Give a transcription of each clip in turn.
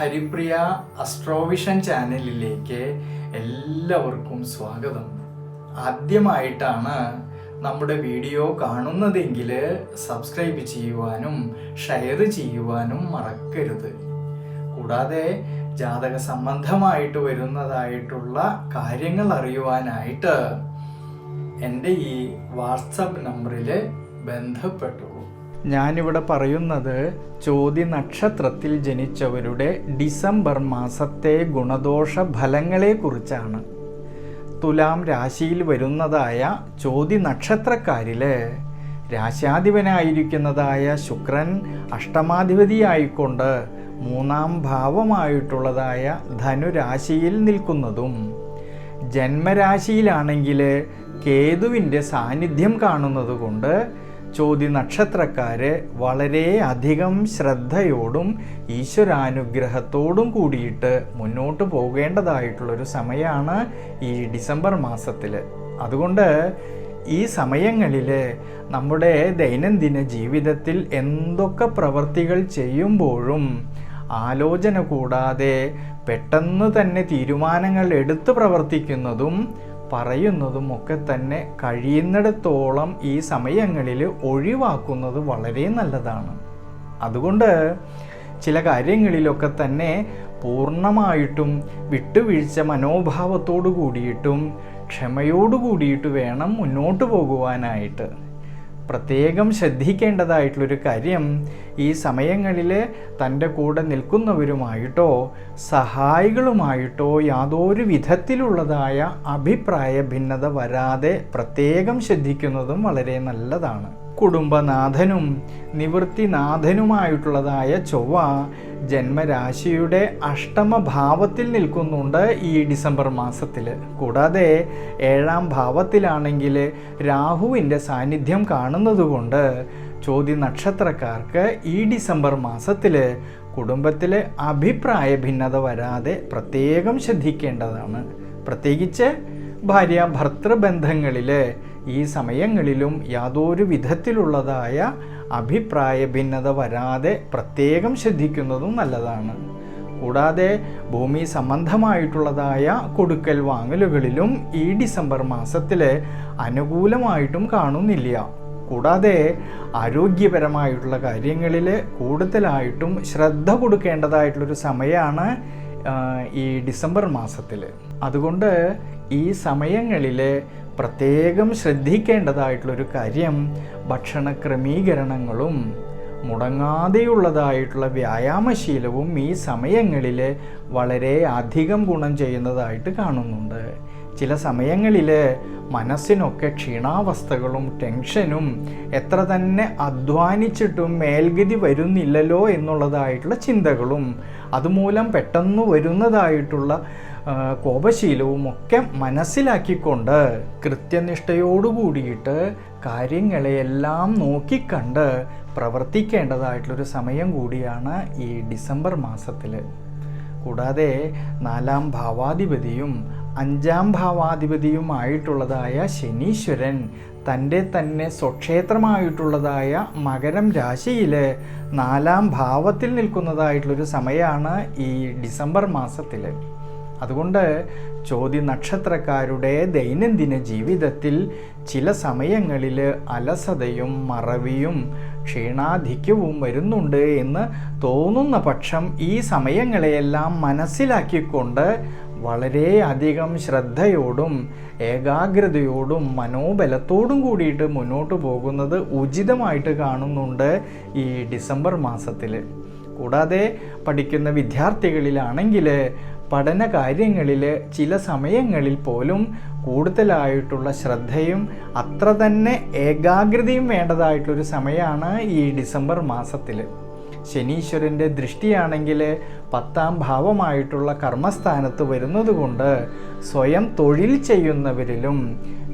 ഹരിപ്രിയ അസ്ട്രോവിഷൻ ചാനലിലേക്ക് എല്ലാവർക്കും സ്വാഗതം. ആദ്യമായിട്ടാണ് നമ്മുടെ വീഡിയോ കാണുന്നതെങ്കിൽ സബ്സ്ക്രൈബ് ചെയ്യുവാനും ഷെയർ ചെയ്യുവാനും മറക്കരുത്. കൂടാതെ ജാതക സംബന്ധമായിട്ട് വരുന്നതായിട്ടുള്ള കാര്യങ്ങൾ അറിയുവാനായിട്ട് എൻ്റെ ഈ വാട്സപ്പ് നമ്പറിൽ ബന്ധപ്പെട്ടു. ഞാനിവിടെ പറയുന്നത് ചോതി നക്ഷത്രത്തിൽ ജനിച്ചവരുടെ ഡിസംബർ മാസത്തെ ഗുണദോഷ ഫലങ്ങളെക്കുറിച്ചാണ്. തുലാം രാശിയിൽ വരുന്നതായ ചോതി നക്ഷത്രക്കാരിൽ രാശ്യാധിപനായിരിക്കുന്നതായ ശുക്രൻ അഷ്ടമാധിപതിയായിക്കൊണ്ട് 3-ാം ഭാവമായിട്ടുള്ളതായ ധനുരാശിയിൽ നിൽക്കുന്നതും, ജന്മരാശിയിലാണെങ്കിൽ കേതുവിൻ്റെ സാന്നിധ്യം കാണുന്നത് കൊണ്ട് ചോതി നക്ഷത്രക്കാര് വളരെ അധികം ശ്രദ്ധയോടും ഈശ്വരാനുഗ്രഹത്തോടും കൂടിയിട്ട് മുന്നോട്ട് പോകേണ്ടതായിട്ടുള്ളൊരു സമയമാണ് ഈ ഡിസംബർ മാസത്തിൽ. അതുകൊണ്ട് ഈ സമയങ്ങളിൽ നമ്മുടെ ദൈനംദിന ജീവിതത്തിൽ എന്തൊക്കെ പ്രവൃത്തികൾ ചെയ്യുമ്പോഴും ആലോചന കൂടാതെ പെട്ടെന്ന് തന്നെ തീരുമാനങ്ങൾ എടുത്ത് പ്രവർത്തിക്കുന്നതും പറയുന്നതും ഒക്കെ തന്നെ കഴിയുന്നിടത്തോളം ഈ സമയങ്ങളിൽ ഒഴിവാക്കുന്നത് വളരെ നല്ലതാണ്. അതുകൊണ്ട് ചില കാര്യങ്ങളിലൊക്കെ തന്നെ പൂർണ്ണമായിട്ടും വിട്ടുവീഴ്ച മനോഭാവത്തോടു കൂടിയിട്ടും ക്ഷമയോടു കൂടിയിട്ട് വേണം മുന്നോട്ട് പോകുവാനായിട്ട്. പ്രത്യേകം ശ്രദ്ധിക്കേണ്ടതായിട്ടുള്ളൊരു കാര്യം, ഈ സമയങ്ങളിൽ തൻ്റെ കൂടെ നിൽക്കുന്നവരുമായിട്ടോ സഹായികളുമായിട്ടോ യാതൊരു വിധത്തിലുള്ളതായ അഭിപ്രായ ഭിന്നത വരാതെ പ്രത്യേകം ശ്രദ്ധിക്കുന്നതും വളരെ നല്ലതാണ്. കുടുംബനാഥനും നിവൃത്തിനാഥനുമായിട്ടുള്ളതായ ചൊവ്വ ജന്മരാശിയുടെ അഷ്ടമഭാവത്തിൽ നിൽക്കുന്നുണ്ട് ഈ ഡിസംബർ മാസത്തിൽ. കൂടാതെ 7-ാം ഭാവത്തിലാണെങ്കിൽ രാഹുവിൻ്റെ സാന്നിധ്യം കാണുന്നതുകൊണ്ട് ചോതി നക്ഷത്രക്കാർക്ക് ഈ ഡിസംബർ മാസത്തിൽ കുടുംബത്തിൽ അഭിപ്രായ ഭിന്നത വരാതെ പ്രത്യേകം ശ്രദ്ധിക്കേണ്ടതാണ്. പ്രത്യേകിച്ച് ഭാര്യ ഭർത്തൃബന്ധങ്ങളിൽ ഈ സമയങ്ങളിലും യാതൊരു വിധത്തിലുള്ളതായ അഭിപ്രായ ഭിന്നത വരാതെ പ്രത്യേകം ശ്രദ്ധിക്കുന്നതും നല്ലതാണ്. കൂടാതെ ഭൂമി സംബന്ധമായിട്ടുള്ളതായ കൊടുക്കൽ വാങ്ങലുകളിലും ഈ ഡിസംബർ മാസത്തിൽ അനുകൂലമായിട്ടും കാണുന്നില്ല. കൂടാതെ ആരോഗ്യപരമായിട്ടുള്ള കാര്യങ്ങളിൽ കൂടുതലായിട്ടും ശ്രദ്ധ കൊടുക്കേണ്ടതായിട്ടുള്ളൊരു സമയമാണ് ഈ ഡിസംബർ മാസത്തിൽ. അതുകൊണ്ട് ഈ സമയങ്ങളിൽ പ്രത്യേകം ശ്രദ്ധിക്കേണ്ടതായിട്ടുള്ളൊരു കാര്യം, ഭക്ഷണ ക്രമീകരണങ്ങളും മുടങ്ങാതെയുള്ളതായിട്ടുള്ള വ്യായാമശീലവും ഈ സമയങ്ങളിൽ വളരെ അധികം ഗുണം ചെയ്യുന്നതായിട്ട് കാണുന്നുണ്ട്. ചില സമയങ്ങളിൽ മനസ്സിനൊക്കെ ക്ഷീണാവസ്ഥകളും ടെൻഷനും എത്ര തന്നെ അധ്വാനിച്ചിട്ടും മേൽഗതി വരുന്നില്ലല്ലോ എന്നുള്ളതായിട്ടുള്ള ചിന്തകളും അതുമൂലം പെട്ടെന്ന് വരുന്നതായിട്ടുള്ള കോപശീലവും ഒക്കെ മനസ്സിലാക്കിക്കൊണ്ട് കൃത്യനിഷ്ഠയോടുകൂടിയിട്ട് കാര്യങ്ങളെയെല്ലാം നോക്കിക്കണ്ട് പ്രവർത്തിക്കേണ്ടതായിട്ടുള്ളൊരു സമയം കൂടിയാണ് ഈ ഡിസംബർ മാസത്തിൽ. കൂടാതെ 4-ാം ഭാവാധിപതിയും 5-ാം ഭാവാധിപതിയുമായിട്ടുള്ളതായ ശനീശ്വരൻ തൻ്റെ തന്നെ സ്വക്ഷേത്രമായിട്ടുള്ളതായ മകരം രാശിയിൽ 4-ാം ഭാവത്തിൽ നിൽക്കുന്നതായിട്ടുള്ളൊരു സമയമാണ് ഈ ഡിസംബർ മാസത്തിൽ. അതുകൊണ്ട് ചോതി നക്ഷത്രക്കാരുടെ ദൈനംദിന ജീവിതത്തിൽ ചില സമയങ്ങളിൽ അലസതയും മറവിയും ക്ഷീണാധിക്യവും വരുന്നുണ്ട് എന്ന് തോന്നുന്ന പക്ഷം ഈ സമയങ്ങളെയെല്ലാം മനസ്സിലാക്കിക്കൊണ്ട് വളരെയധികം ശ്രദ്ധയോടും ഏകാഗ്രതയോടും മനോബലത്തോടും കൂടിയിട്ട് മുന്നോട്ട് പോകുന്നത് ഉചിതമായിട്ട് കാണുന്നുണ്ട് ഈ ഡിസംബർ മാസത്തിൽ. കൂടാതെ പഠിക്കുന്ന വിദ്യാർത്ഥികളിലാണെങ്കിൽ പഠന കാര്യങ്ങളിൽ ചില സമയങ്ങളിൽ പോലും കൂടുതലായിട്ടുള്ള ശ്രദ്ധയും അത്ര തന്നെ ഏകാഗ്രതയും വേണ്ടതായിട്ടൊരു സമയമാണ് ഈ ഡിസംബർ മാസത്തിൽ. ശനീശ്വരൻ്റെ ദൃഷ്ടിയാണെങ്കിൽ 10-ാം ഭാവമായിട്ടുള്ള കർമ്മസ്ഥാനത്ത് വരുന്നത് കൊണ്ട് സ്വയം തൊഴിൽ ചെയ്യുന്നവരിലും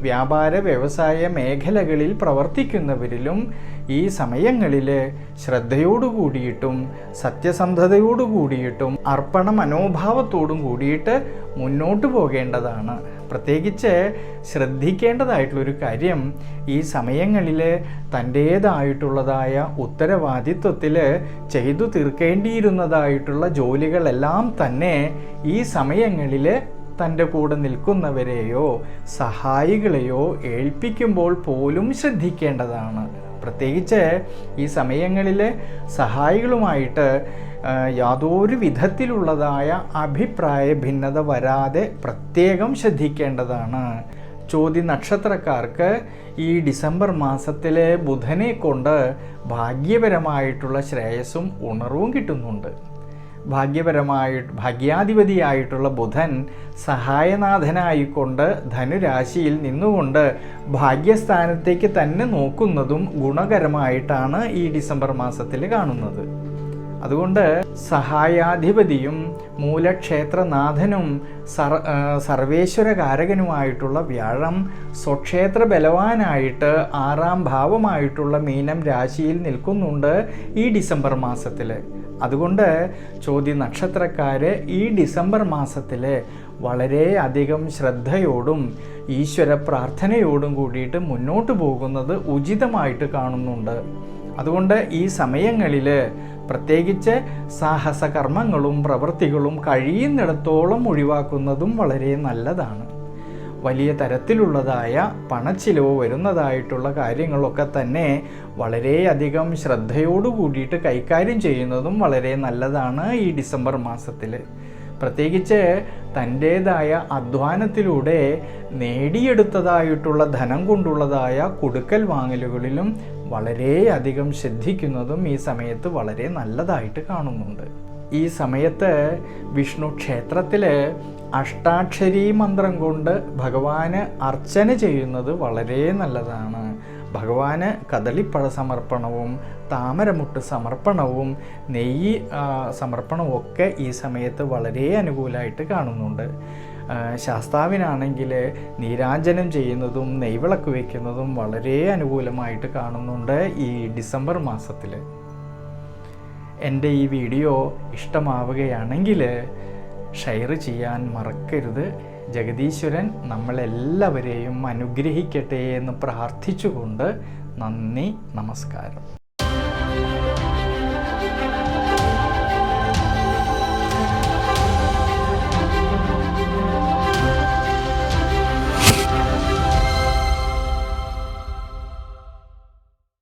വ്യാപാര വ്യവസായ മേഖലകളിൽ പ്രവർത്തിക്കുന്നവരിലും ഈ സമയങ്ങളിൽ ശ്രദ്ധയോടുകൂടിയിട്ടും സത്യസന്ധതയോടുകൂടിയിട്ടും അർപ്പണ മനോഭാവത്തോടും കൂടിയിട്ട് മുന്നോട്ട് പോകേണ്ടതാണ്. പ്രത്യേകിച്ച് ശ്രദ്ധിക്കേണ്ടതായിട്ടുള്ളൊരു കാര്യം, ഈ സമയങ്ങളിൽ തൻ്റേതായിട്ടുള്ളതായ ഉത്തരവാദിത്വത്തിൽ ചെയ്തു തീർക്കേണ്ടിയിരുന്നതായിട്ടുള്ള ജോലികളെല്ലാം തന്നെ ഈ സമയങ്ങളിൽ തൻ്റെ കൂടെ നിൽക്കുന്നവരെയോ സഹായികളെയോ ഏൽപ്പിക്കുമ്പോൾ പോലും ശ്രദ്ധിക്കേണ്ടതാണ്. പ്രത്യേകിച്ച് ഈ സമയങ്ങളിൽ സഹായികളുമായിട്ട് യാതൊരു വിധത്തിലുള്ളതായ അഭിപ്രായ ഭിന്നത വരാതെ പ്രത്യേകം ശ്രദ്ധിക്കേണ്ടതാണ്. ചോതി നക്ഷത്രക്കാർക്ക് ഈ ഡിസംബർ മാസത്തിലെ ബുധനെ കൊണ്ട് ഭാഗ്യപരമായിട്ടുള്ള ശ്രേയസ്സും ഉണർവും കിട്ടുന്നുണ്ട്. ഭാഗ്യാധിപതിയായിട്ടുള്ള ബുധൻ സഹായനാഥനായിക്കൊണ്ട് ധനുരാശിയിൽ നിന്നുകൊണ്ട് ഭാഗ്യസ്ഥാനത്തേക്ക് തന്നെ നോക്കുന്നതും ഗുണകരമായിട്ടാണ് ഈ ഡിസംബർ മാസത്തിൽ കാണുന്നത്. അതുകൊണ്ട് സഹായാധിപതിയും മൂലക്ഷേത്രനാഥനും സർവേശ്വരകാരകനുമായിട്ടുള്ള വ്യാഴം സ്വക്ഷേത്ര ബലവാനായിട്ട് 6ാം ഭാവമായിട്ടുള്ള മീനം രാശിയിൽ നിൽക്കുന്നുണ്ട് ഈ ഡിസംബർ മാസത്തിൽ. അതുകൊണ്ട് ചോതി നക്ഷത്രക്കാർ ഈ ഡിസംബർ മാസത്തിൽ വളരെയധികം ശ്രദ്ധയോടും ഈശ്വര പ്രാർത്ഥനയോടും കൂടിയിട്ട് മുന്നോട്ട് പോകുന്നത് ഉചിതമായിട്ട് കാണുന്നുണ്ട്. അതുകൊണ്ട് ഈ സമയങ്ങളിൽ പ്രത്യേകിച്ച് സാഹസകർമ്മങ്ങളും പ്രവൃത്തികളും കഴിയുന്നിടത്തോളം ഒഴിവാക്കുന്നതും വളരെ നല്ലതാണ്. വലിയ തരത്തിലുള്ളതായ പണച്ചിലവ് വരുന്നതായിട്ടുള്ള കാര്യങ്ങളൊക്കെ തന്നെ വളരെയധികം ശ്രദ്ധയോടു കൂടിയിട്ട് കൈകാര്യം ചെയ്യുന്നതും വളരെ നല്ലതാണ് ഈ ഡിസംബർ മാസത്തിൽ. പ്രത്യേകിച്ച് തൻ്റേതായ അധ്വാനത്തിലൂടെ നേടിയെടുത്തതായിട്ടുള്ള ധനം കൊണ്ടുള്ളതായ കൊടുക്കൽ വാങ്ങലുകളിലും വളരെയധികം ശ്രദ്ധിക്കുന്നതും ഈ സമയത്ത് വളരെ നല്ലതായിട്ട് കാണുന്നുണ്ട്. ഈ സമയത്ത് വിഷ്ണു ക്ഷേത്രത്തിൽ അഷ്ടാക്ഷരീ മന്ത്രം കൊണ്ട് ഭഗവാന് അർച്ചന ചെയ്യുന്നത് വളരെ നല്ലതാണ്. ഭഗവാന് കദളിപ്പഴ സമർപ്പണവും താമരമുട്ട് സമർപ്പണവും നെയ്യ് സമർപ്പണവും ഒക്കെ ഈ സമയത്ത് വളരെ അനുകൂലമായിട്ട് കാണുന്നുണ്ട്. ശാസ്താവിനാണെങ്കിൽ നീരാഞ്ജനം ചെയ്യുന്നതും നെയ്വിളക്ക് വയ്ക്കുന്നതും വളരെ അനുകൂലമായിട്ട് കാണുന്നുണ്ട് ഈ ഡിസംബർ മാസത്തിൽ. എൻ്റെ ഈ വീഡിയോ ഇഷ്ടമാവുകയാണെങ്കിൽ ഷെയർ ചെയ്യാൻ മറക്കരുത്. ജഗദീശ്വരൻ നമ്മളെല്ലാവരെയും അനുഗ്രഹിക്കട്ടെ എന്ന് പ്രാർത്ഥിച്ചുകൊണ്ട് നന്ദി, നമസ്കാരം.